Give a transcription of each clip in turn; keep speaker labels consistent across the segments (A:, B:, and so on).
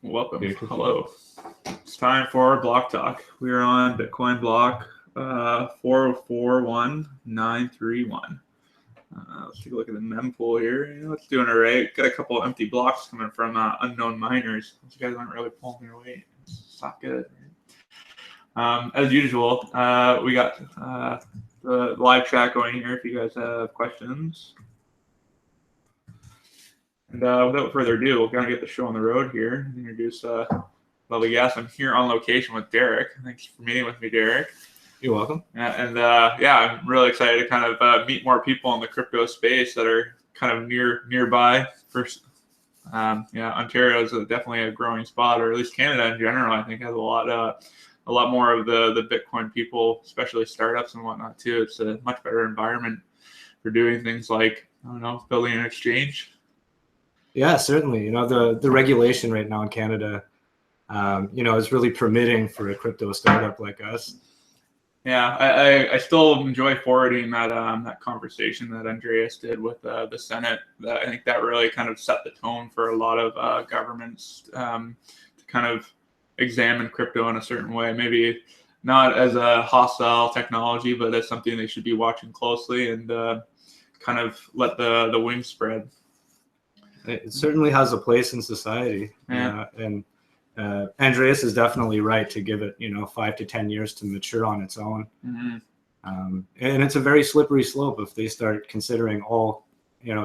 A: Welcome. Hello. It's time for Blocktalk. We're on Bitcoin block 4041,931. Let's take a look at the mempool here. It's doing all right. Got a couple of empty blocks coming from unknown miners. Those guys aren't really pulling their weight. It's not good. As usual, we got the live chat going here if you guys have questions. And without further ado, we'll kind of get the show on the road here and introduce lovely guest. I'm here on location with Derek. Thanks for meeting with me, Derek.
B: You're welcome.
A: I'm really excited to kind of meet more people in the crypto space that are kind of nearby. First, Ontario is definitely a growing spot, or at least Canada in general. I think has a lot more of the Bitcoin people, especially startups and whatnot too. It's a much better environment for doing things like building an exchange.
B: Yeah, certainly. The regulation right now in Canada, is really permitting for a crypto startup like us.
A: Yeah, I still enjoy forwarding that conversation that Andreas did with the Senate. I think that really kind of set the tone for a lot of governments to kind of examine crypto in a certain way. Maybe not as a hostile technology, but as something they should be watching closely and kind of let the wings spread.
B: It certainly has a place in society.
A: Yeah.
B: And Andreas is definitely right to give it, 5 to 10 years to mature on its own.
A: Mm-hmm.
B: And it's a very slippery slope if they start considering all,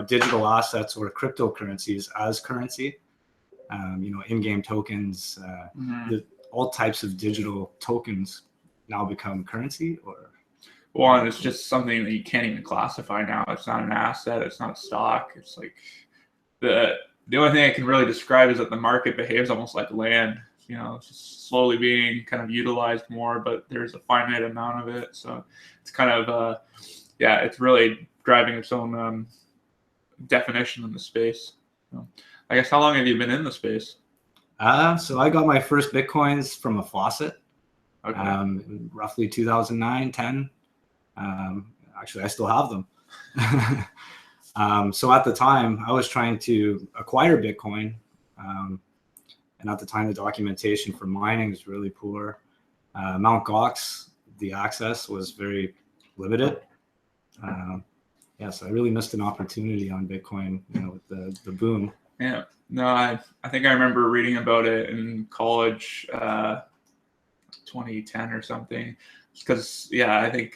B: digital assets or cryptocurrencies as currency. In-game tokens, all types of digital tokens now become currency.
A: One, it's just something that you can't even classify now. It's not an asset. It's not a stock. It's like the only thing I can really describe is that the market behaves almost like land. It's just slowly being kind of utilized more, but there's a finite amount of it. So it's kind of, it's really driving its own definition in the space. So, I guess, how long have you been in the space?
B: So I got my first Bitcoins from a faucet,
A: Okay.
B: Roughly 2009, 10. Actually, I still have them. So at the time, I was trying to acquire Bitcoin. And at the time, the documentation for mining was really poor. Mt. Gox, the access was very limited. So I really missed an opportunity on Bitcoin, with the boom.
A: Yeah. No, I think I remember reading about it in college, 2010 or something. Because, I think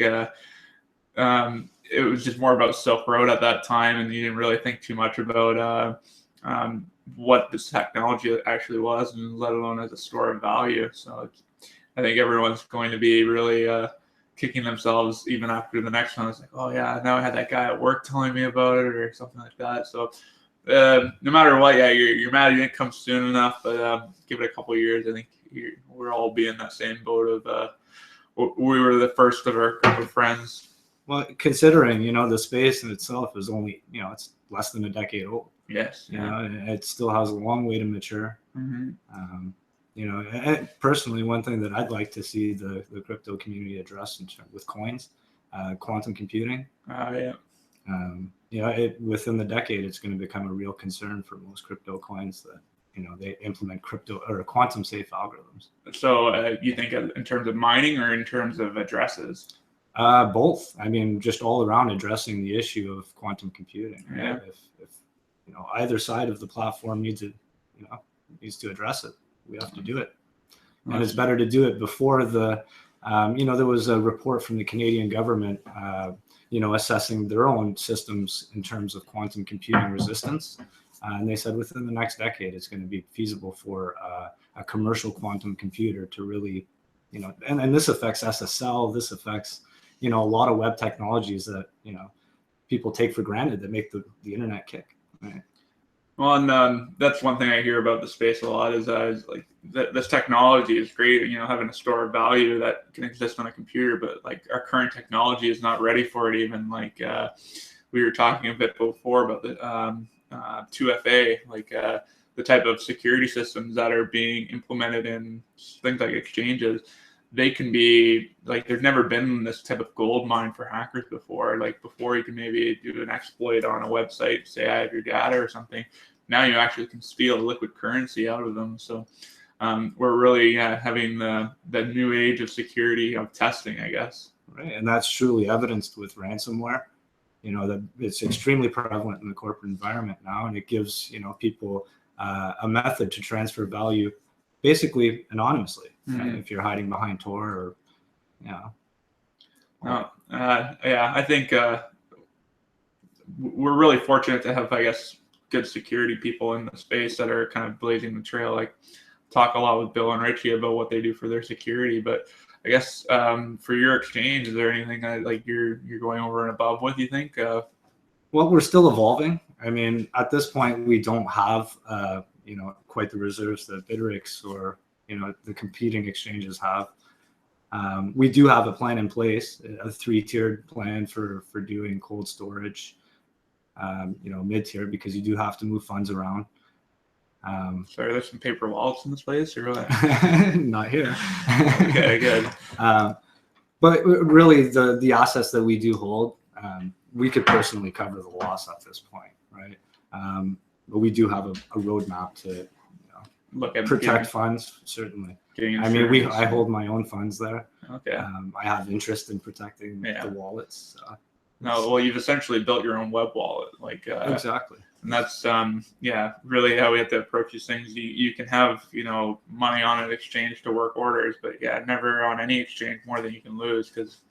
A: it was just more about Silk Road at that time, and you didn't really think too much about what this technology actually was, and let alone as a store of value. So I think everyone's going to be really kicking themselves even after the next one. It's like, oh yeah, now I had that guy at work telling me about it or something like that. So no matter what, you're mad you didn't come soon enough, but give it a couple of years. I think we're all be in that same boat of we were the first of our group of friends.
B: Well, considering, the space in itself is only, it's less than a decade old.
A: Yes.
B: It still has a long way to mature.
A: Mm-hmm.
B: Personally, one thing that I'd like to see the crypto community address with coins, quantum computing. Within the decade, it's going to become a real concern for most crypto coins that, they implement crypto or quantum safe algorithms.
A: So you think in terms of mining or in terms of addresses?
B: Both. I mean, just all around addressing the issue of quantum computing. Right?
A: Yeah.
B: If either side of the platform needs to address it, we have to do it. And it's better to do it before there was a report from the Canadian government, assessing their own systems in terms of quantum computing resistance. And they said within the next decade, it's going to be feasible for a commercial quantum computer to really, and this affects SSL, this affects, a lot of web technologies that, people take for granted that make the internet kick. Right.
A: Well, and that's one thing I hear about the space a lot is like this technology is great, having a store of value that can exist on a computer, but like our current technology is not ready for it. Even like we were talking a bit before about the 2FA, like the type of security systems that are being implemented in things like exchanges. They can be like, there's never been this type of gold mine for hackers before. Like before, you can maybe do an exploit on a website, say I have your data or something. now you actually can steal liquid currency out of them. So we're really having the new age of security of testing, I guess.
B: Right, and that's truly evidenced with ransomware. That it's extremely prevalent in the corporate environment now, and it gives people a method to transfer value, basically anonymously, if you're hiding behind Tor or
A: I think we're really fortunate to have, I guess, good security people in the space that are kind of blazing the trail. Like, talk a lot with Bill and Richie about what they do for their security, but I guess for your exchange, is there anything like you're going over and above with, you think?
B: Well, we're still evolving. I mean, at this point, we don't have quite the reserves that Bittrex or the competing exchanges have. We do have a plan in place, a 3-tiered plan for doing cold storage, mid-tier, because you do have to move funds around.
A: Sorry, there's some paper wallets in this place, or what?
B: Not here.
A: Okay, good.
B: But really, the assets that we do hold, we could personally cover the loss at this point, right? But we do have a roadmap to
A: look at
B: protect funds, certainly. I mean, I hold my own funds there.
A: Okay.
B: I have interest in protecting the wallets.
A: No, well, you've essentially built your own web wallet, like
B: exactly.
A: And that's really how we have to approach these things. You can have money on an exchange to work orders, but never on any exchange more than you can lose, because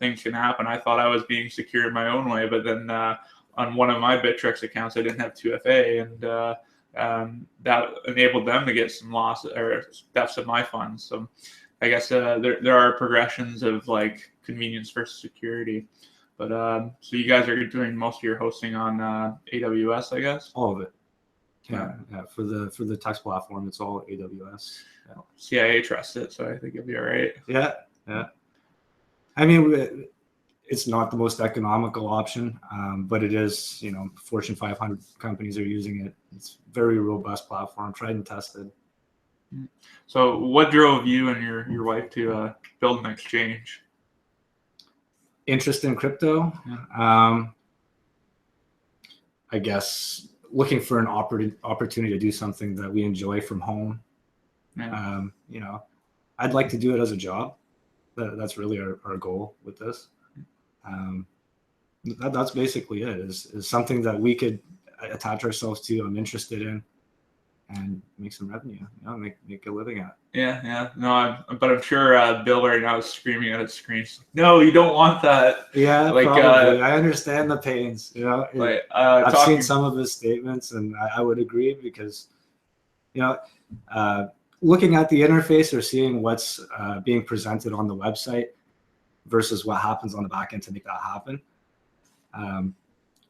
A: things can happen. I thought I was being secure in my own way, but then on one of my Bittrex accounts, I didn't have 2FA, and that enabled them to get some loss or thefts of my funds. So I guess there are progressions of like convenience versus security. But so you guys are doing most of your hosting on AWS, I guess?
B: All of it. Yeah. For the Tux platform, it's all AWS. Yeah.
A: CIA trusts it, so I think it'll be all right.
B: Yeah. I mean, it's not the most economical option, but it is. Fortune 500 companies are using it. It's a very robust platform, tried and tested.
A: So, what drove you and your wife to build an exchange?
B: Interest in crypto. I guess looking for an opportunity to do something that we enjoy from home. I'd like to do it as a job. That's really our goal with this. That's basically it. Is something that we could attach ourselves to. I'm interested in, and make some revenue. Make a living at.
A: Yeah. No, but I'm sure Bill right now is screaming at his screen. No, you don't want that.
B: Yeah, like, probably. I understand the pains. I've seen some of his statements, and I would agree, because, looking at the interface or seeing what's being presented on the website versus what happens on the back end to make that happen.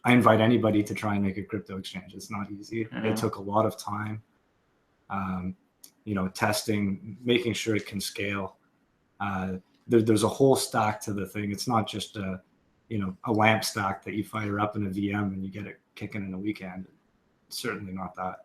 B: I invite anybody to try and make a crypto exchange. It's not easy. It took a lot of time. Testing, making sure it can scale. There's a whole stack to the thing. It's not just a LAMP stack that you fire up in a VM and you get it kicking in a weekend. It's certainly not that.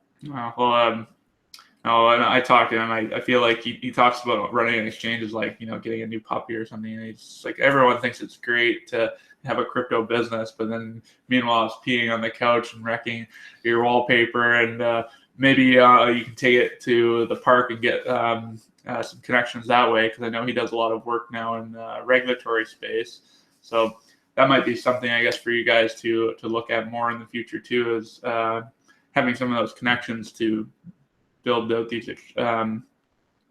A: Well, and I talked to him. I feel like he talks about running an exchange as like, getting a new puppy or something. And he's like, everyone thinks it's great to have a crypto business, but then meanwhile it's peeing on the couch and wrecking your wallpaper, and maybe you can take it to the park and get some connections that way, because I know he does a lot of work now in the regulatory space. So that might be something, I guess, for you guys to look at more in the future too, is having some of those connections to build out these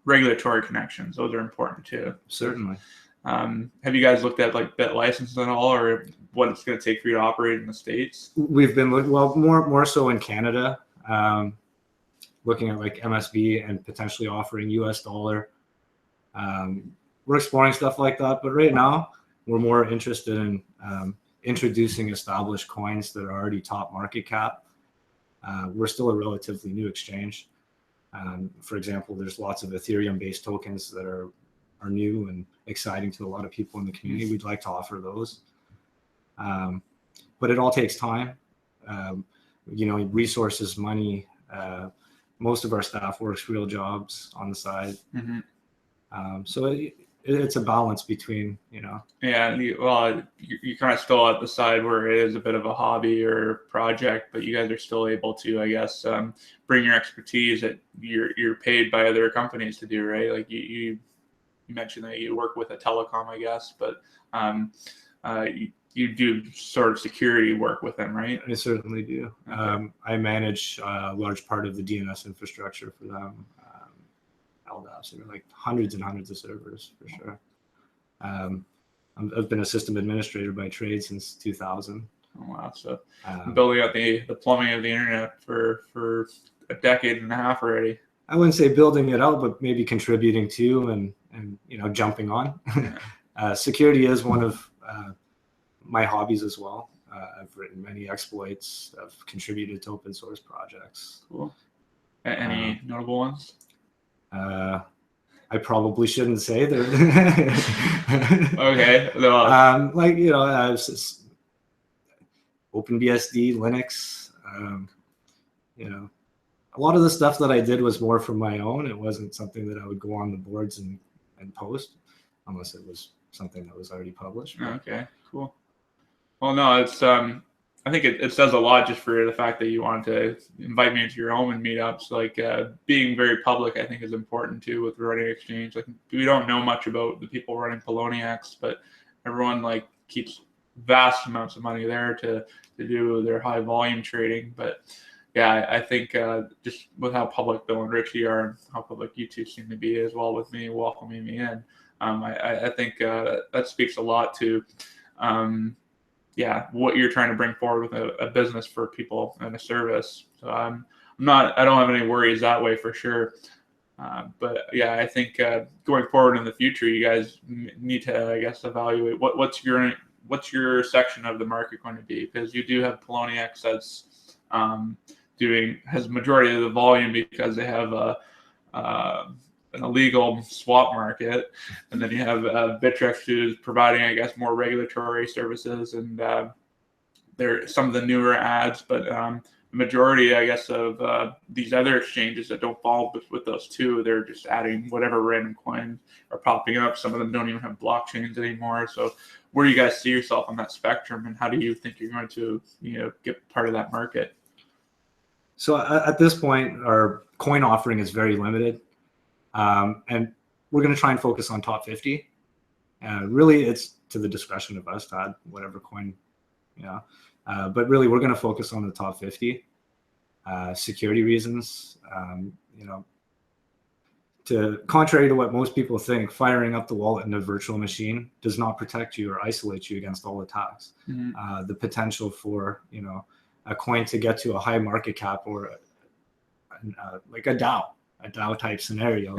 A: regulatory connections. Those are important too.
B: Certainly.
A: Have you guys looked at like bit licenses at all, or what it's going to take for you to operate in the States?
B: We've been more so in Canada, looking at like MSB and potentially offering US dollar. We're exploring stuff like that, but right now we're more interested in introducing established coins that are already top market cap. We're still a relatively new exchange. For example, there's lots of Ethereum-based tokens that are new and exciting to a lot of people in the community. We'd like to offer those. But it all takes time. Resources, money. Most of our staff works real jobs on the side. So it's a balance between,
A: Yeah, well, you're kind of still at the side where it is a bit of a hobby or project, but you guys are still able to, I guess, bring your expertise that you're paid by other companies to do, right? Like you mentioned that you work with a telecom, I guess, but you do sort of security work with them, right?
B: I certainly do.
A: Okay.
B: I manage a large part of the DNS infrastructure for them. LDAPs, there are like hundreds and hundreds of servers for sure. I've been a system administrator by trade since 2000.
A: Oh, wow. So building out the plumbing of the internet for a decade and a half already.
B: I wouldn't say building it out, but maybe contributing to and jumping on. Security is one of my hobbies as well. I've written many exploits. I've contributed to open source projects.
A: Cool. Any notable ones?
B: I probably shouldn't say that.
A: Okay.
B: OpenBSD, Linux. A lot of the stuff that I did was more for my own. It wasn't something that I would go on the boards and post, unless it was something that was already published.
A: Okay, cool. Well, no, it's I think it says a lot just for the fact that you wanted to invite me into your home and meetups. Like being very public, I think, is important too with running Exchange. Like we don't know much about the people running Poloniex, but everyone like keeps vast amounts of money there to do their high volume trading. But yeah, I think just with how public Bill and Richie are and how public you two seem to be as well with me welcoming me in, I think that speaks a lot to what you're trying to bring forward with a business for people and a service. So I don't have any worries that way for sure. But yeah, I think going forward in the future, you guys need to, I guess, evaluate what's your section of the market going to be, because you do have Poloniex that's has majority of the volume because they have an illegal swap market, and then you have Bittrex, who's providing, I guess, more regulatory services, and they're some of the newer ads, but the majority, I guess, of these other exchanges that don't fall with those two, they're just adding whatever random coins are popping up. Some of them don't even have blockchains anymore. So where do you guys see yourself on that spectrum, and how do you think you're going to get part of that market?
B: So at this point, our coin offering is very limited. And we're going to try and focus on top 50. Really, it's to the discretion of us to add whatever coin, but really, we're going to focus on the top 50. Security reasons, contrary to what most people think, firing up the wallet in a virtual machine does not protect you or isolate you against all attacks. Mm-hmm. The potential for, a coin to get to a high market cap or like a DAO type scenario,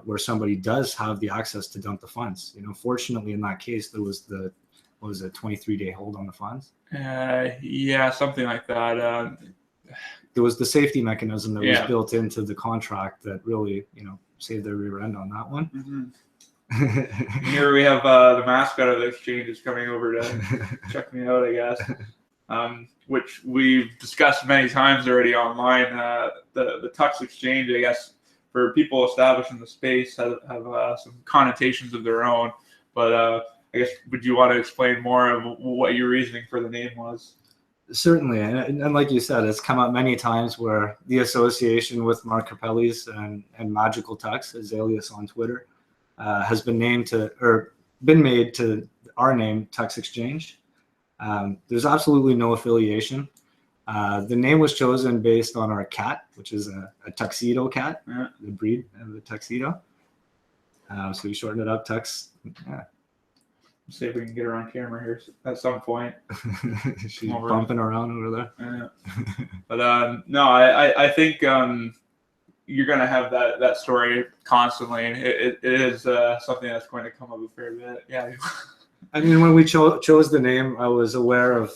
B: where somebody does have the access to dump the funds. Fortunately, in that case, there was the 23-day hold on the funds.
A: Yeah, something like that.
B: There was the safety mechanism that was built into the contract that really, saved their rear end on that one.
A: Mm-hmm. Here we have the mascot of the exchange is coming over to check me out, I guess. Which we've discussed many times already online. The Tux Exchange, I guess, for people established in the space, have some connotations of their own. But I guess, would you want to explain more of what your reasoning for the name was?
B: Certainly, and like you said, it's come up many times where the association with Mark Capelli's and Magical Tux, his alias on Twitter, has been made to our name, Tux Exchange. There's absolutely no affiliation. The name was chosen based on our cat, which is a tuxedo cat, the breed of the tuxedo. So we shortened it up, Tux. Yeah.
A: See if we can get her on camera here at some point.
B: She's bumping around over there.
A: But no, I think you're going to have that story constantly, and it is something that's going to come up a fair bit. Yeah.
B: I mean, when we chose the name, I was aware of,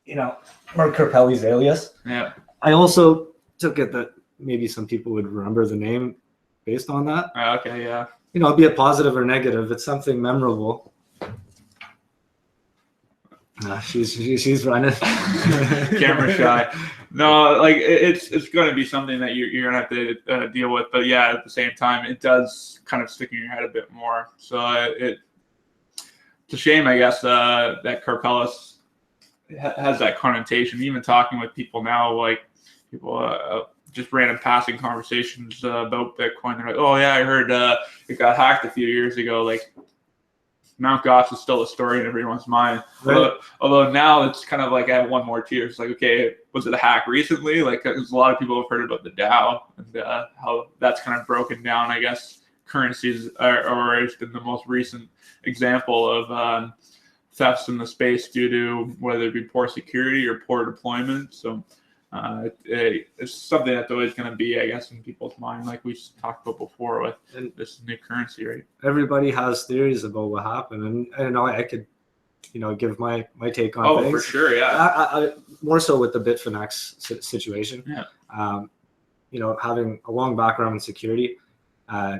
B: Mark Carpelli's alias.
A: Yeah.
B: I also took it that maybe some people would remember the name based on that.
A: Okay, yeah.
B: Be it positive or negative, it's something memorable. She's running.
A: Camera shy. No, like it's going to be something that you're going to have to deal with. But yeah, at the same time, it does kind of stick in your head a bit more. So it's a shame, I guess, that Karpelis has that connotation. Even talking with people now, like people just random passing conversations about Bitcoin. They're like, "Oh yeah, I heard it got hacked a few years ago." Like Mount Gox is still a story in everyone's mind.
B: Right.
A: Although now it's kind of like I have one more tier. It's like, okay, was it a hack recently? Like, cause a lot of people have heard about the DAO and how that's kind of broken down. I guess currencies or it's been the most recent example of thefts in the space due to whether it be poor security or poor deployment. So it's something that's always going to be, I guess, in people's mind, like we talked about before with this new currency, right?
B: Everybody has theories about what happened, and I could, give my take on things.
A: Oh, for sure, yeah.
B: I more so with the Bitfinex situation.
A: Yeah.
B: Having a long background in security,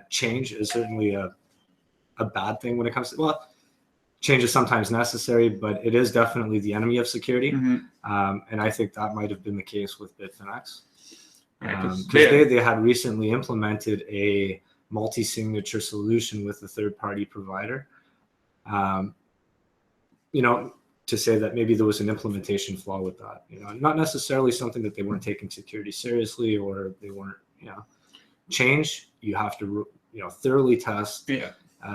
B: change is certainly a bad thing when it comes to, well, change is sometimes necessary, but it is definitely the enemy of security.
A: Mm-hmm.
B: And I think that might have been the case with Bitfinex.
A: Because
B: they had recently implemented a multi-signature solution with a third-party provider. To say that maybe there was an implementation flaw with that. Not necessarily something that they weren't taking security seriously or they weren't. Change you have to thoroughly test.
A: Yeah.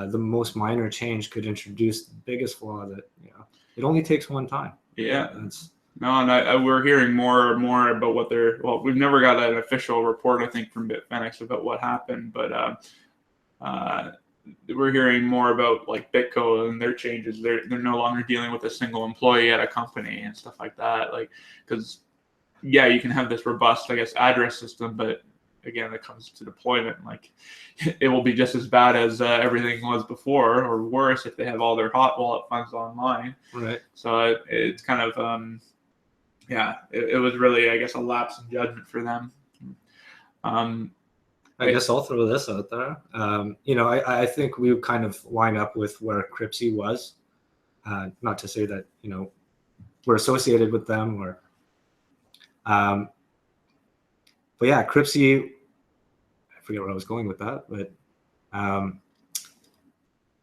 B: The most minor change could introduce the biggest flaw that it only takes one time.
A: Yeah. No, and we're hearing more and more about what we've never got an official report, I think, from Bitfinex about what happened, but we're hearing more about like Bitco and their changes. They're no longer dealing with a single employee at a company and stuff like that. Like, because yeah, you can have this robust, I guess, address system, but again, it comes to deployment. Like, it will be just as bad as everything was before, or worse if they have all their hot wallet funds online.
B: Right.
A: So it's kind of it was really, I guess, a lapse in judgment for them.
B: I guess I'll throw this out there. I think we kind of line up with where Cryptsy was. Not to say that we're associated with them, or but yeah, Cryptsy. I forget where I was going with that, but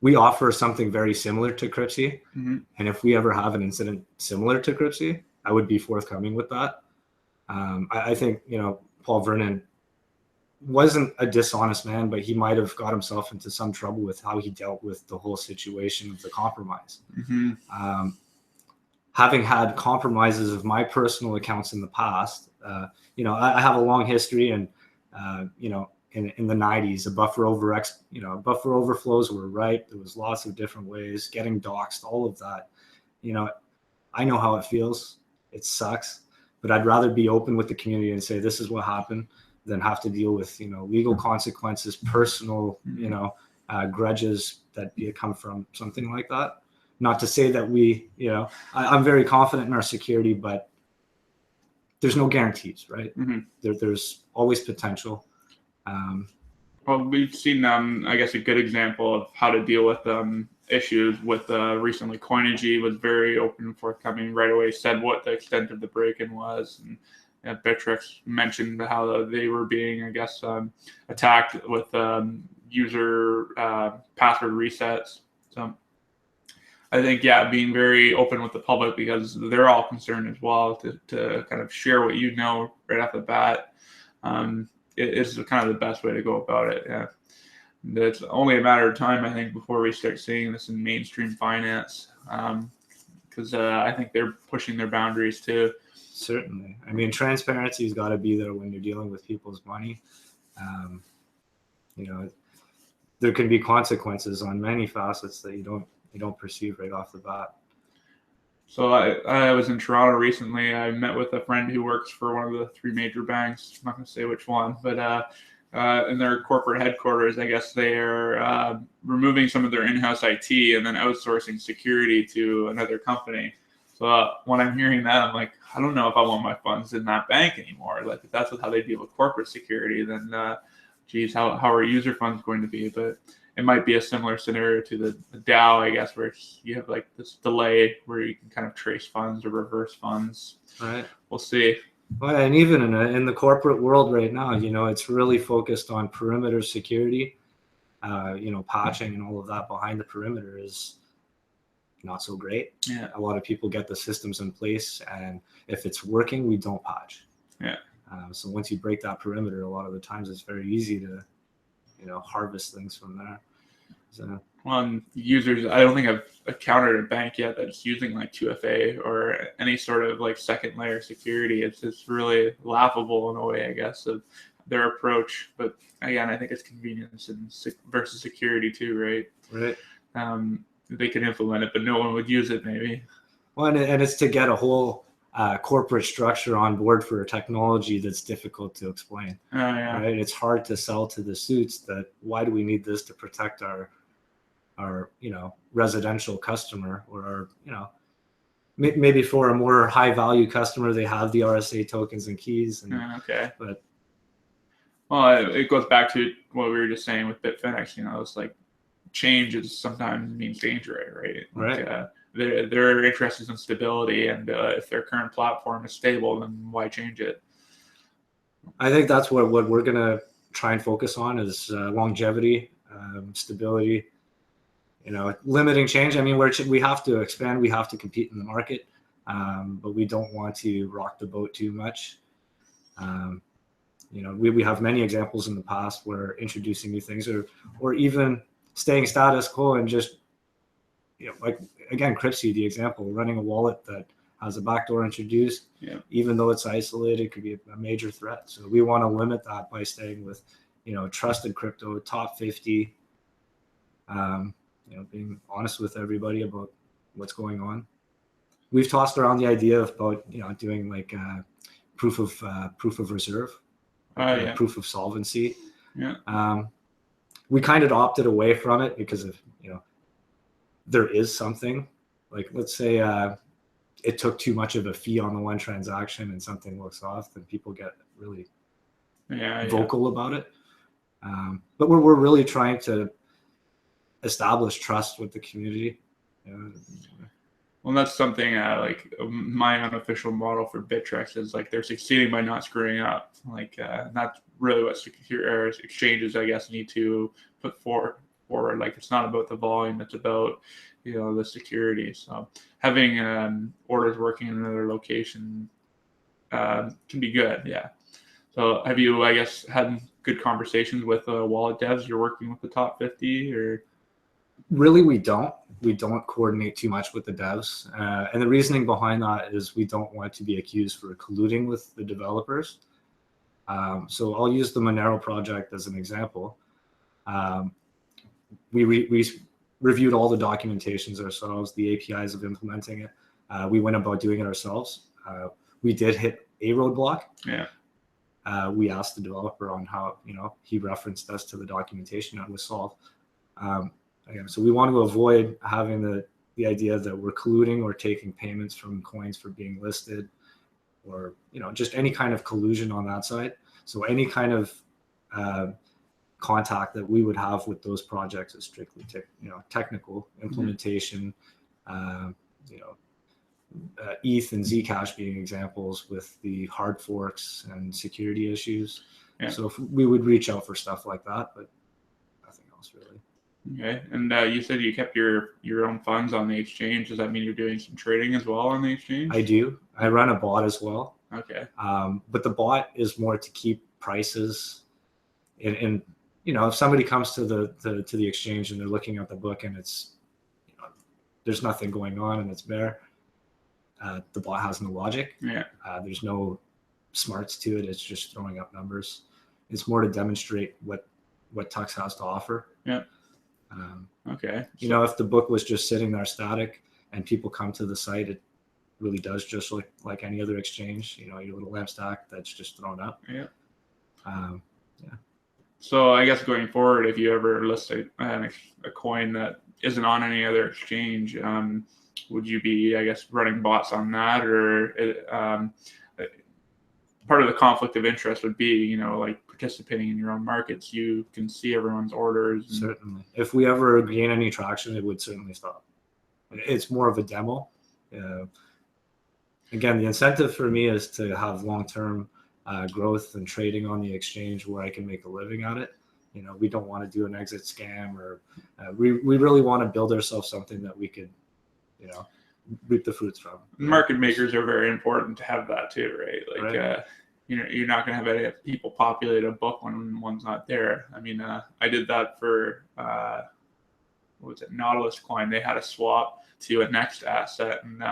B: we offer something very similar to Cryptsy,
A: mm-hmm.
B: and if we ever have an incident similar to Cryptsy, I would be forthcoming with that. I think Paul Vernon wasn't a dishonest man, but he might have got himself into some trouble with how he dealt with the whole situation of the compromise.
A: Mm-hmm.
B: Having had compromises of my personal accounts in the past, I have a long history, and in the 90s, buffer overflows were ripe. There was lots of different ways, getting doxxed, all of that. I know how it feels. It sucks, but I'd rather be open with the community and say this is what happened than have to deal with legal consequences, personal grudges that come from something like that. Not to say that I'm very confident in our security, but there's no guarantees, right?
A: Mm-hmm.
B: There's always potential.
A: Well, we've seen, I guess, a good example of how to deal with issues with recently. Coinigy was very open and forthcoming right away, said what the extent of the break-in was, and Bittrex mentioned how they were being, I guess, attacked with user password resets. So I think, being very open with the public, because they're all concerned as well, to kind of share what right off the bat. It is kind of the best way to go about it. Yeah. It's only a matter of time, I think, before we start seeing this in mainstream finance, because I think they're pushing their boundaries too.
B: Certainly. I mean, transparency has got to be there when you're dealing with people's money. There can be consequences on many facets that you don't perceive right off the bat.
A: So I was in Toronto recently. I met with a friend who works for one of the three major banks. I'm not going to say which one, but in their corporate headquarters, I guess they are removing some of their in-house IT and then outsourcing security to another company. So when I'm hearing that, I'm like, I don't know if I want my funds in that bank anymore. Like, if that's how they deal with corporate security, then geez, how are user funds going to be? But it might be a similar scenario to the DAO, I guess, where you have like this delay where you can kind of trace funds or reverse funds.
B: Right.
A: We'll see.
B: Well, and even in the corporate world right now, it's really focused on perimeter security. Patching and all of that behind the perimeter is not so great.
A: Yeah.
B: A lot of people get the systems in place, and if it's working, we don't patch.
A: Yeah.
B: So once you break that perimeter, a lot of the times it's very easy to, harvest things from there. So.
A: Well, users, I don't think I've encountered a bank yet that's using like 2FA or any sort of like second layer security. It's really laughable in a way, I guess, of their approach. But again, I think it's convenience and versus security too, right?
B: Right.
A: They can implement it, but no one would use it maybe.
B: Well, and it's to get a whole corporate structure on board for a technology that's difficult to explain.
A: Yeah.
B: Right. It's hard to sell to the suits that why do we need this to protect our residential customer, or our, maybe for a more high value customer, they have the RSA tokens and keys.
A: Okay.
B: But
A: well, it goes back to what we were just saying with Bitfinex. It's like change is sometimes means danger, right?
B: Right.
A: They're interested in stability, and if their current platform is stable, then why change it?
B: I think that's what we're gonna try and focus on is longevity, stability. Limiting change. I mean, we have to expand, we have to compete in the market, but we don't want to rock the boat too much. We have many examples in the past where introducing new things or even staying status quo and just, like again, Cryptsy, the example, running a wallet that has a backdoor introduced, even though it's isolated, could be a major threat. So we want to limit that by staying with, trusted crypto, top 50. Being honest with everybody about what's going on. We've tossed around the idea about doing like proof of reserve, proof of solvency.
A: Yeah.
B: We kind of opted away from it because of there is something like, let's say it took too much of a fee on the one transaction and something looks off, then people get really vocal about it. But we're really trying to establish trust with the community.
A: Well, that's something like my unofficial model for Bittrex is like they're succeeding by not screwing up. Like that's really what secure exchanges, I guess, need to put forward. Like it's not about the volume; it's about the security. So having orders working in another location can be good. Yeah. So have you, I guess, had good conversations with wallet devs? You're working with the top 50 or?
B: Really, we don't coordinate too much with the devs. And the reasoning behind that is we don't want to be accused for colluding with the developers. So I'll use the Monero project as an example. We reviewed all the documentations ourselves, the APIs of implementing it. We went about doing it ourselves. We did hit a roadblock.
A: Yeah.
B: We asked the developer on how, he referenced us to the documentation and it was solved. So we want to avoid having the idea that we're colluding or taking payments from coins for being listed, or just any kind of collusion on that side. So any kind of contact that we would have with those projects is strictly technical implementation. ETH and Zcash being examples with the hard forks and security issues.
A: Yeah.
B: So we would reach out for stuff like that, but nothing else really.
A: Okay. And you said you kept your own funds on the exchange. Does that mean you're doing some trading as well on the exchange?
B: I do. I run a bot as well.
A: Okay.
B: But the bot is more to keep prices. And if somebody comes to the exchange and they're looking at the book and it's, there's nothing going on and it's bare, the bot has no logic.
A: Yeah.
B: There's no smarts to it. It's just throwing up numbers. It's more to demonstrate what Tux has to offer.
A: Yeah. Okay.
B: If the book was just sitting there static and people come to the site, it really does just look like any other exchange. Your little lamp stack that's just thrown up.
A: Yeah.
B: Yeah.
A: So I guess going forward, if you ever list a coin that isn't on any other exchange, would you be, I guess, running bots on that, or part of the conflict of interest would be, like participating in your own markets. You can see everyone's orders.
B: Certainly. If we ever gain any traction, it would certainly stop. It's more of a demo. Again, the incentive for me is to have long-term growth and trading on the exchange where I can make a living at it. We don't want to do an exit scam, or we really want to build ourselves something that we could, reap the fruits from.
A: Market makers are very important to have that too, right? Like, right. You're not going to have any people populate a book when one's not there. I mean, I did that for, what was it, Nautilus Coin. They had a swap to a next asset, and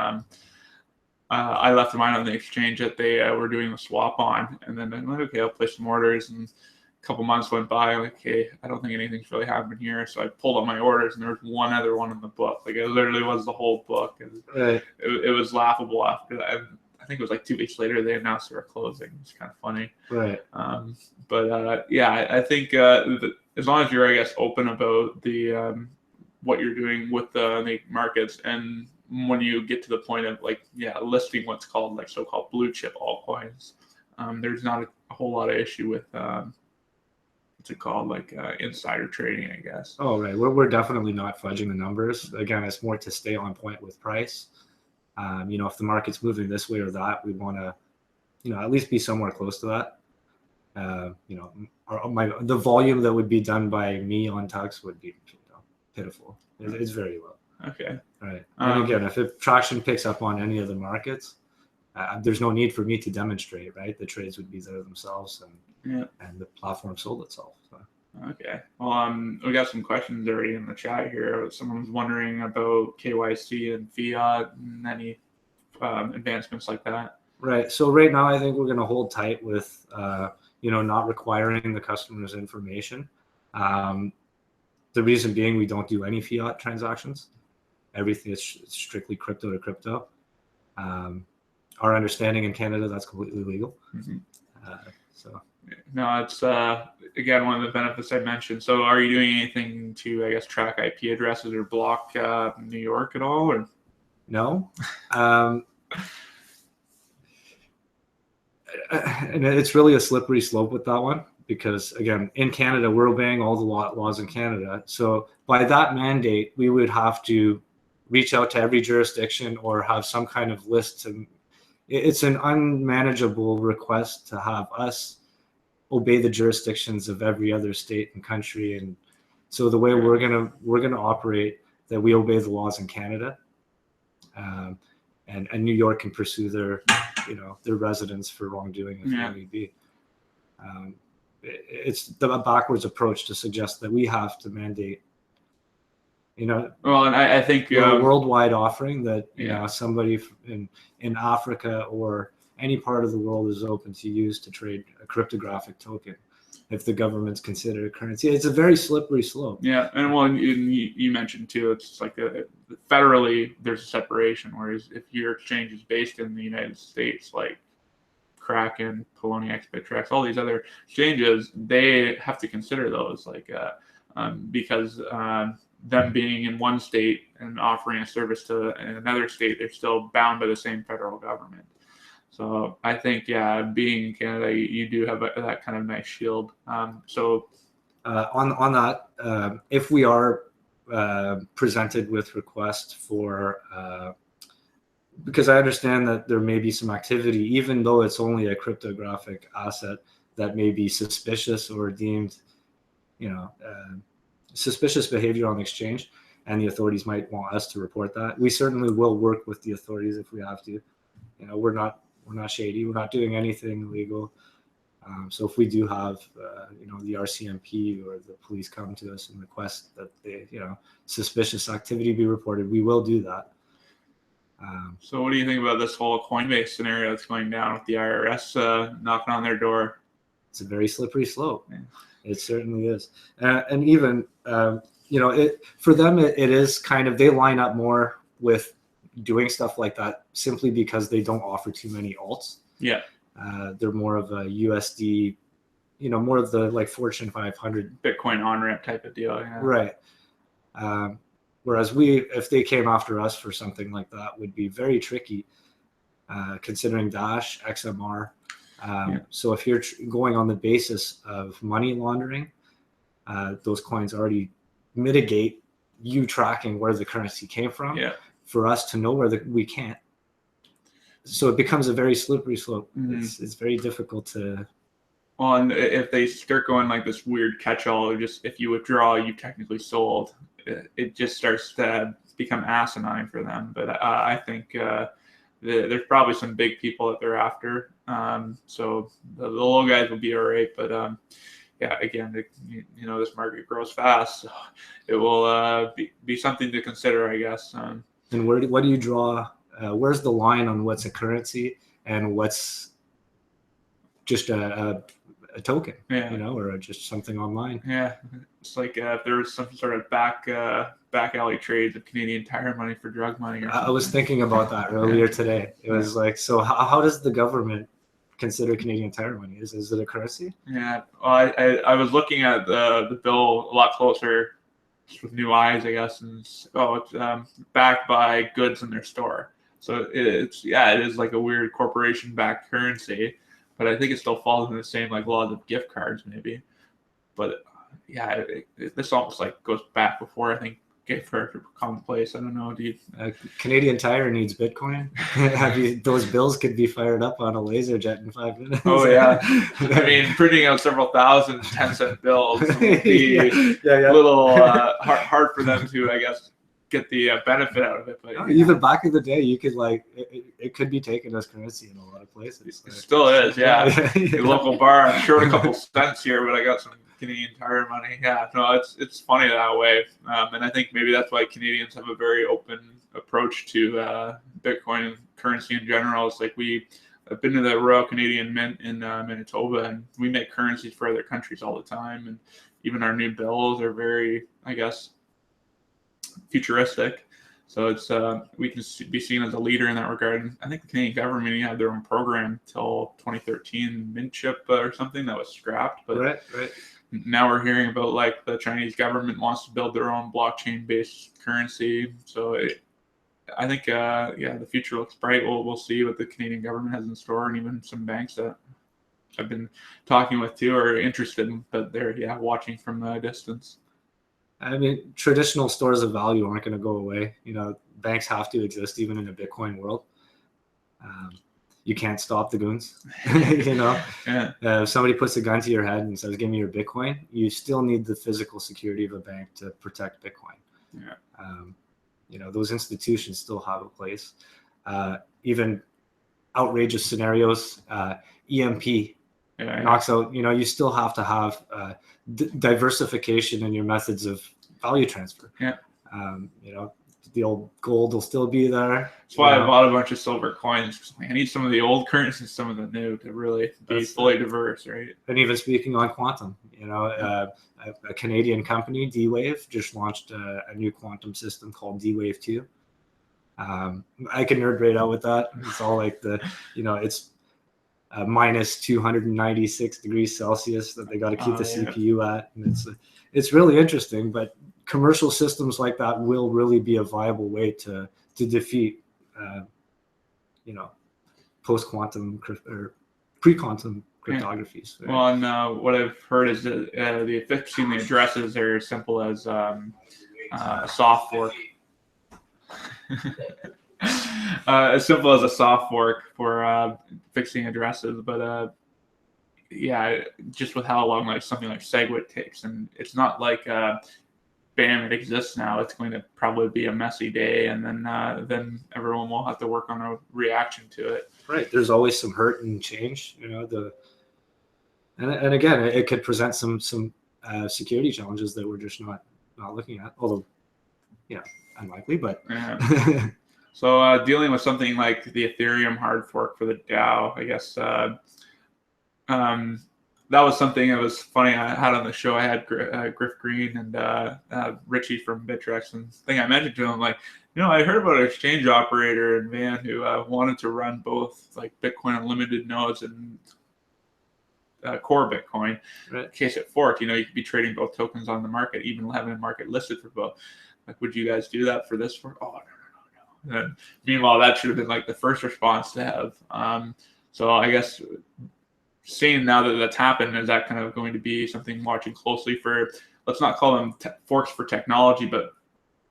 A: I left mine on the exchange that they were doing the swap on, and then I'm like, okay, I'll place some orders, and a couple months went by. I'm like, hey, I don't think anything's really happened here. So I pulled up my orders, and there was one other one in the book. Like, it literally was the whole book. And right. It was laughable after that. I think it was like 2 weeks later they announced they were closing. It's kind of funny.
B: Right.
A: Yeah, I think as long as you're, I guess, open about the what you're doing with the markets, and when you get to the point of listing what's called like so-called blue chip altcoins, there's not a whole lot of issue with what's it called, like insider trading, I guess.
B: Oh, right. We're definitely not fudging the numbers. Again, it's more to stay on point with price. If the market's moving this way or that, we want to, at least be somewhere close to that. The volume that would be done by me on Tux would be pitiful. It's very low.
A: Okay.
B: Right. And again, if traction picks up on any of the markets, there's no need for me to demonstrate, right? The trades would be there themselves, and the platform sold itself. So.
A: Okay. Well, we got some questions already in the chat here. Someone's wondering about KYC and fiat and any advancements like that.
B: Right. So right now, I think we're going to hold tight with, not requiring the customer's information. The reason being, we don't do any fiat transactions. Everything is strictly crypto to crypto. Our understanding in Canada, that's completely legal.
A: Mm-hmm.
B: No,
A: it's again one of the benefits I mentioned. So, are you doing anything to, I guess, track IP addresses or block New York at all? Or
B: no, and it's really a slippery slope with that one, because again, in Canada, we're obeying all the laws in Canada. So, by that mandate, we would have to reach out to every jurisdiction or have some kind of list. It's an unmanageable request to have us obey the jurisdictions of every other state and country. And so the way we're gonna operate, that we obey the laws in Canada, and New York can pursue their residents for wrongdoing if they need be. It's the backwards approach to suggest that we have to mandate.
A: Well, and I think
B: a worldwide offering that somebody in Africa or any part of the world is open to use to trade a cryptographic token if the government's considered a currency. It's a very slippery slope.
A: Yeah, and well, you mentioned too, it's like federally there's a separation, whereas if your exchange is based in the United States, like Kraken, Poloniex, Bittrex, all these other exchanges, they have to consider those, because them being in one state and offering a service to another state, they're still bound by the same federal government. So I think, being in Canada, you do have that kind of nice shield. On
B: that, if we are presented with requests for, because I understand that there may be some activity, even though it's only a cryptographic asset, that may be suspicious or deemed, suspicious behavior on the exchange, and the authorities might want us to report that. We certainly will work with the authorities if we have to. We're not shady. We're not doing anything illegal. So if we do have, the RCMP or the police come to us and request that they, suspicious activity be reported, we will do that.
A: So what do you think about this whole Coinbase scenario that's going down with the IRS knocking on their door?
B: It's a very slippery slope. Yeah. It certainly is. And even, for them, it is kind of, they line up more with doing stuff like that simply because they don't offer too many alts.
A: Yeah.
B: They're more of a USD, more of the like Fortune 500.
A: Bitcoin on-ramp type of deal. Yeah.
B: Right. Whereas if they came after us for something like that, would be very tricky, considering Dash, XMR, So if you're going on the basis of money laundering, those coins already mitigate you tracking where the currency came from.
A: Yeah.
B: For us to know where we can't. So it becomes a very slippery slope. It's very difficult to.
A: Well, and if they start going like this weird catch-all, just if you withdraw, you technically sold. It just starts to become asinine for them. But I think there's probably some big people that they're after. So the little guys will be all right. But yeah, again, this market grows fast, so it will be something to consider, I guess.
B: And what do you draw? Where's the line on what's a currency and what's just a token, or just something online?
A: Yeah, it's like if there was some sort of back alley trades of Canadian Tire money for drug money.
B: I was thinking about that earlier today. It was like, so how does the government consider Canadian Tire money? Is it a currency?
A: Yeah, well, I was looking at the bill a lot closer with new eyes, I guess, and it's backed by goods in their store. So it is like a weird corporation-backed currency, but I think it still falls in the same like laws of gift cards, maybe. But yeah, this almost like goes back before I think gift cards were commonplace. I don't know. Do you?
B: Canadian Tire needs Bitcoin. Those bills could be fired up on a laser jet in 5 minutes.
A: Oh yeah, I mean, printing out several thousand 10-cent bills would be a little hard for them to, I guess, get the benefit out of it. But
B: even back in the day, you could it could be taken as currency in a lot of places.
A: It still is, yeah. The local bar, I'm short a couple cents here, but I got some Canadian Tire money. Yeah, no, it's funny that way, and I think maybe that's why Canadians have a very open approach to Bitcoin and currency in general. It's like I've been to the Royal Canadian Mint in Manitoba, and we make currencies for other countries all the time, and even our new bills are very, I guess, futuristic. So it's we can be seen as a leader in that regard. And I think the Canadian government had their own program till 2013, mint chip or something that was scrapped. But
B: right.
A: Now we're hearing about like the Chinese government wants to build their own blockchain-based currency. So I think the future looks bright. We'll see what the Canadian government has in store, and even some banks that I've been talking with too are interested, but they're watching from a distance.
B: I mean, traditional stores of value aren't going to go away. Banks have to exist even in a Bitcoin world. You can't stop the goons.
A: Yeah.
B: If somebody puts a gun to your head and says, "Give me your Bitcoin," you still need the physical security of a bank to protect Bitcoin.
A: Yeah.
B: Those institutions still have a place. Even outrageous scenarios, EMP knocks out. You still have to have diversification in your methods of value transfer.
A: Yeah.
B: The old gold will still be there.
A: That's why I bought a bunch of silver coins. I need some of the old currencies and some of the new to really be fully diverse, right?
B: And even speaking on quantum, a Canadian company, D-Wave, just launched a new quantum system called D-Wave 2. I can nerd right out with that. It's all like it's minus 296 degrees Celsius that they got to keep the CPU at, and it's really interesting. But commercial systems like that will really be a viable way to defeat, post-quantum or pre-quantum cryptographies. Right?
A: Well, and what I've heard is that the fixing the addresses are as simple as a soft fork. As simple as a soft fork for fixing addresses, but just with how long like something like SegWit takes, and it's not like bam, it exists now. It's going to probably be a messy day, and then everyone will have to work on a reaction to it.
B: Right. There's always some hurt and change. And again, it could present some security challenges that we're just not looking at. Although, unlikely, but.
A: Yeah. So dealing with something like the Ethereum hard fork for the DAO, I guess that was something that was funny. I had on the show. I had Griff Green and Richie from Bittrex, and the thing I mentioned to him, like, I heard about an exchange operator in Van who wanted to run both like Bitcoin Unlimited nodes and core Bitcoin.
B: Right.
A: In case it forked, you could be trading both tokens on the market, even having a market listed for both. Like, would you guys do that for this fork? Oh, no. And meanwhile, that should have been like the first response to have. So I guess seeing now that that's happened, is that kind of going to be something watching closely for, let's not call them forks for technology, but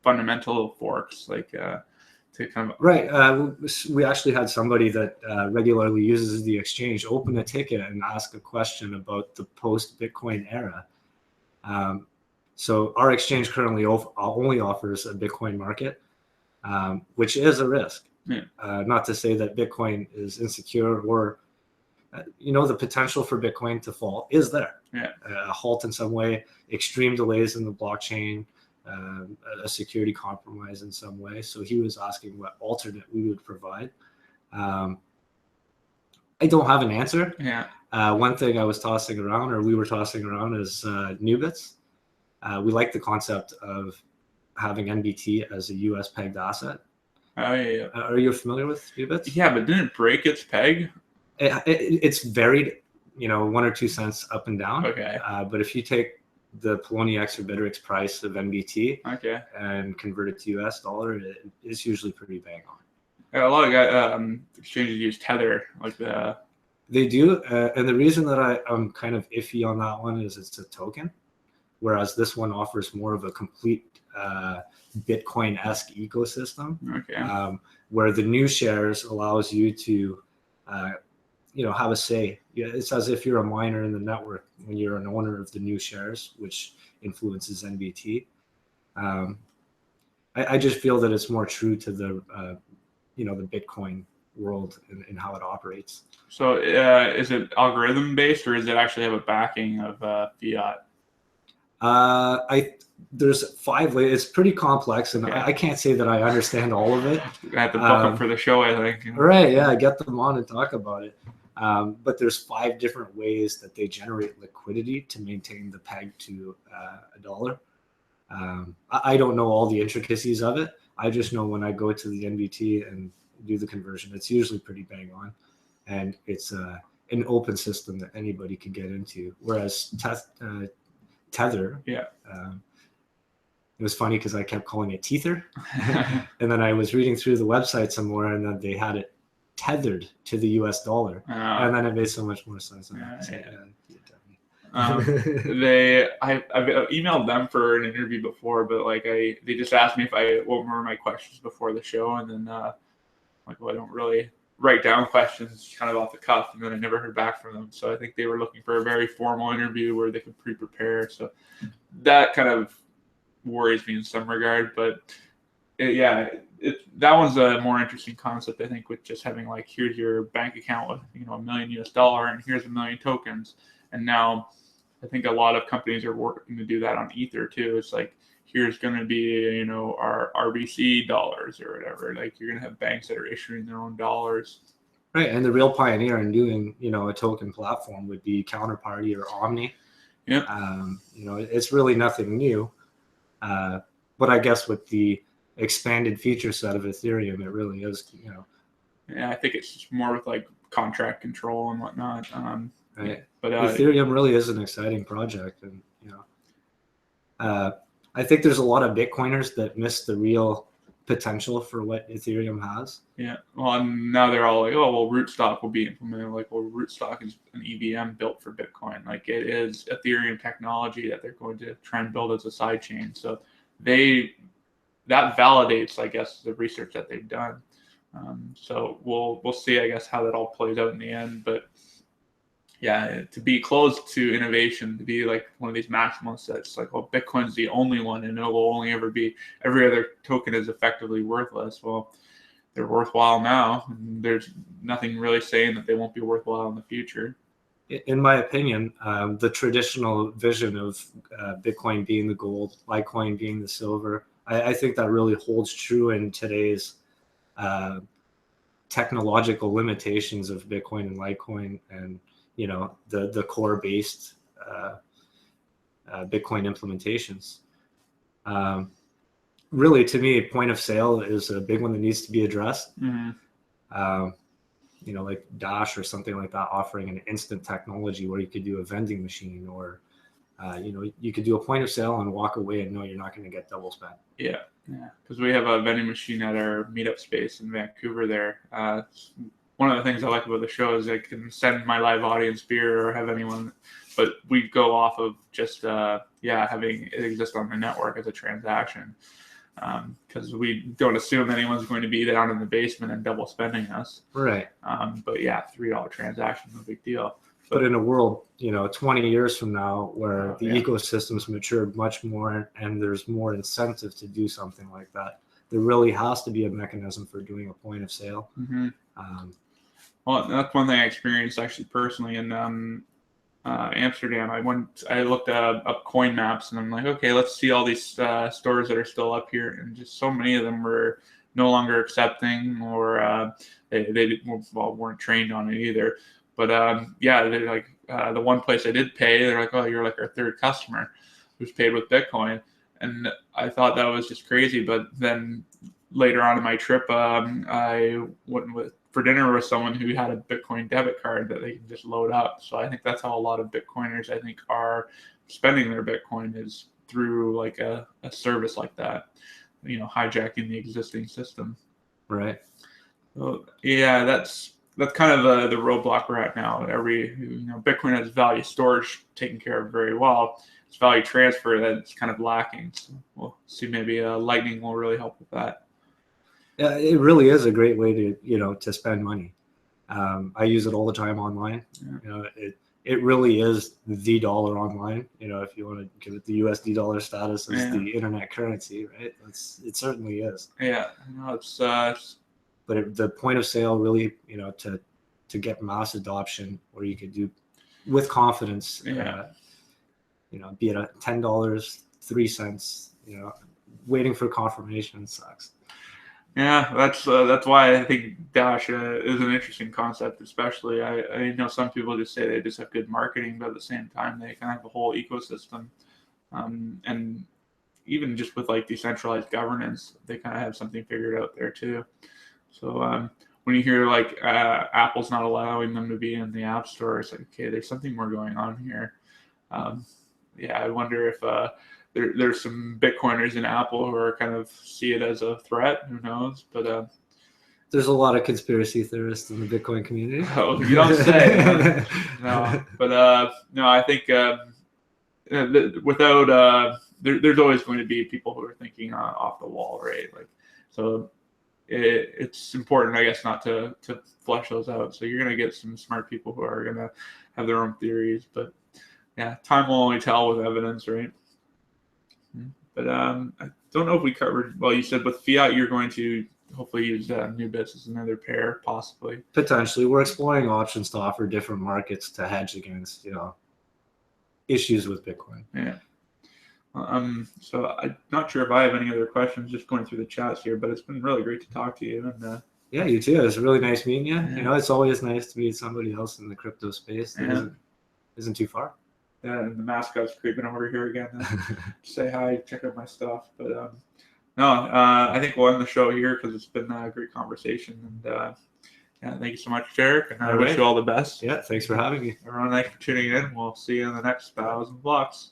A: fundamental forks, like to kind of...
B: Right. We actually had somebody that regularly uses the exchange open a ticket and ask a question about the post-Bitcoin era. So our exchange currently only offers a Bitcoin market, which is a risk.
A: Yeah.
B: Not to say that Bitcoin is insecure or, the potential for Bitcoin to fall is there.
A: Yeah.
B: A halt in some way, extreme delays in the blockchain, a security compromise in some way. So he was asking what alternate we would provide. I don't have an answer.
A: Yeah.
B: One thing I was tossing around, or we were tossing around, is Nubits. We like the concept of having NBT as a US pegged asset.
A: Oh, yeah.
B: Are you familiar with Nubits?
A: Yeah, but didn't it break its peg?
B: It's varied, 1 or 2 cents up and down.
A: Okay.
B: But if you take the Poloniex or Bittrex price of NBT and convert it to US dollar, it's usually pretty bang on.
A: Yeah, a lot of exchanges use Tether, like the...
B: They do, and the reason that I'm kind of iffy on that one is it's a token, whereas this one offers more of a complete Bitcoin-esque ecosystem.
A: Okay.
B: Where the new shares allows you to, have a say. Yeah, it's as if you're a miner in the network when you're an owner of the new shares, which influences NBT. I just feel that it's more true to the, the Bitcoin world and how it operates.
A: So is it algorithm based, or does it actually have a backing of fiat?
B: There's 5 layers. It's pretty complex, and I can't say that I understand all of it.
A: I have to book them for the show, I think.
B: Right, yeah, get them on and talk about it. But there's 5 different ways that they generate liquidity to maintain the peg to $1. I don't know all the intricacies of it. I just know when I go to the NBT and do the conversion, it's usually pretty bang on, and it's an open system that anybody can get into. Whereas Tether, it was funny because I kept calling it Tether, and then I was reading through the website some more, and then they had it tethered to the US dollar, and then it made so much more sense.
A: I've emailed them for an interview before, but they just asked me what were my questions before the show, and then I don't really write down questions kind of off the cuff, and then I never heard back from them. So I think they were looking for a very formal interview where they could pre-prepare. So that kind of worries me in some regard, but that one's a more interesting concept, I think, with just having here's your bank account with $1 million and here's 1 million tokens. And now I think a lot of companies are working to do that on Ether too. It's here's going to be our RBC dollars or whatever. You're going to have banks that are issuing their own dollars.
B: Right, and the real pioneer in doing a token platform would be Counterparty or Omni.
A: Yeah.
B: It's really nothing new. But I guess with the expanded feature set of Ethereum, it really is,
A: Yeah, I think it's just more with contract control and whatnot.
B: Right. But Ethereum really is an exciting project, and I think there's a lot of Bitcoiners that miss the real potential for what Ethereum has.
A: Yeah. Well, and now they're all Rootstock will be implemented. Rootstock is an EVM built for Bitcoin. It is Ethereum technology that they're going to try and build as a side chain. So that validates, I guess, the research that they've done. So we'll see, I guess, how that all plays out in the end. But yeah, to be closed to innovation, to be one of these maximalists that's Bitcoin's the only one and it will only ever be, every other token is effectively worthless. Well, they're worthwhile now, and there's nothing really saying that they won't be worthwhile in the future.
B: In my opinion, the traditional vision of Bitcoin being the gold, Litecoin being the silver, I think that really holds true in today's technological limitations of Bitcoin and Litecoin, and the core based Bitcoin implementations. Really, to me, point of sale is a big one that needs to be addressed.
A: Mm-hmm.
B: Like Dash or something like that, offering an instant technology where you could do a vending machine, or you could do a point of sale and walk away and know you're not going to get double spent.
A: Yeah, because we have a vending machine at our meetup space in Vancouver there. one of the things I like about the show is I can send my live audience beer or have anyone, but we go off of just having it exist on the network as a transaction, because we don't assume anyone's going to be down in the basement and double spending us.
B: Right.
A: But yeah, $3 transaction, no big deal.
B: But in a world, 20 years from now, where the ecosystem's matured much more and there's more incentive to do something like that, there really has to be a mechanism for doing a point of sale.
A: Mm-hmm. Well, that's one thing I experienced actually personally in Amsterdam. I looked up coin maps, and I'm like, okay, let's see all these stores that are still up here, and just so many of them were no longer accepting, or they weren't trained on it either. But they're like, the one place I did pay, they're like, oh, you're like our third customer who's paid with Bitcoin. And I thought that was just crazy. But then later on in my trip, I went for dinner with someone who had a Bitcoin debit card that they can just load up. So I think that's how a lot of Bitcoiners, I think, are spending their Bitcoin, is through like a service like that, hijacking the existing system.
B: Right.
A: So yeah, that's kind of the roadblock we're at now. Bitcoin has value storage taken care of very well. It's value transfer that's kind of lacking. So we'll see, maybe Lightning will really help with that.
B: Yeah, it really is a great way to spend money. I use it all the time online. Yeah. It really is the dollar online. If you want to give it the USD dollar status as the internet currency, right? It certainly is.
A: Yeah, it's.
B: But the point of sale really, to get mass adoption, where you could do with confidence, be it $10, 3 cents, waiting for confirmation sucks.
A: Yeah, that's why I think Dash is an interesting concept. Especially, I know some people just say they just have good marketing, but at the same time, they kind of have a whole ecosystem, and even just with like decentralized governance, they kind of have something figured out there too. So when you hear like Apple's not allowing them to be in the App Store, it's like, okay, there's something more going on here. I wonder if there's some Bitcoiners in Apple who are kind of see it as a threat. Who knows? But
B: there's a lot of conspiracy theorists in the Bitcoin community.
A: Oh, you don't say. No, but no, I think without there's always going to be people who are thinking off the wall, right? Like, so it's important, I guess, not to flesh those out. So you're going to get some smart people who are going to have their own theories, but yeah, time will only tell with evidence, right? But I don't know if we covered. Well, you said with fiat, you're going to hopefully use Nubis as another pair, possibly.
B: Potentially, we're exploring options to offer different markets to hedge against, issues with Bitcoin.
A: Yeah. So I'm not sure if I have any other questions. Just going through the chats here, but it's been really great to talk to you. And
B: yeah, you too. It's really nice meeting you. Yeah. It's always nice to meet somebody else in the crypto space that isn't too far.
A: Yeah, and the mascot's creeping over here again to say hi, check out my stuff. But I think we'll end the show here because it's been a great conversation. And thank you so much, Derek. And I wish you all the best.
B: Yeah, thanks for having me.
A: Everyone, thanks for tuning in. We'll see you in the next 1,000 blocks.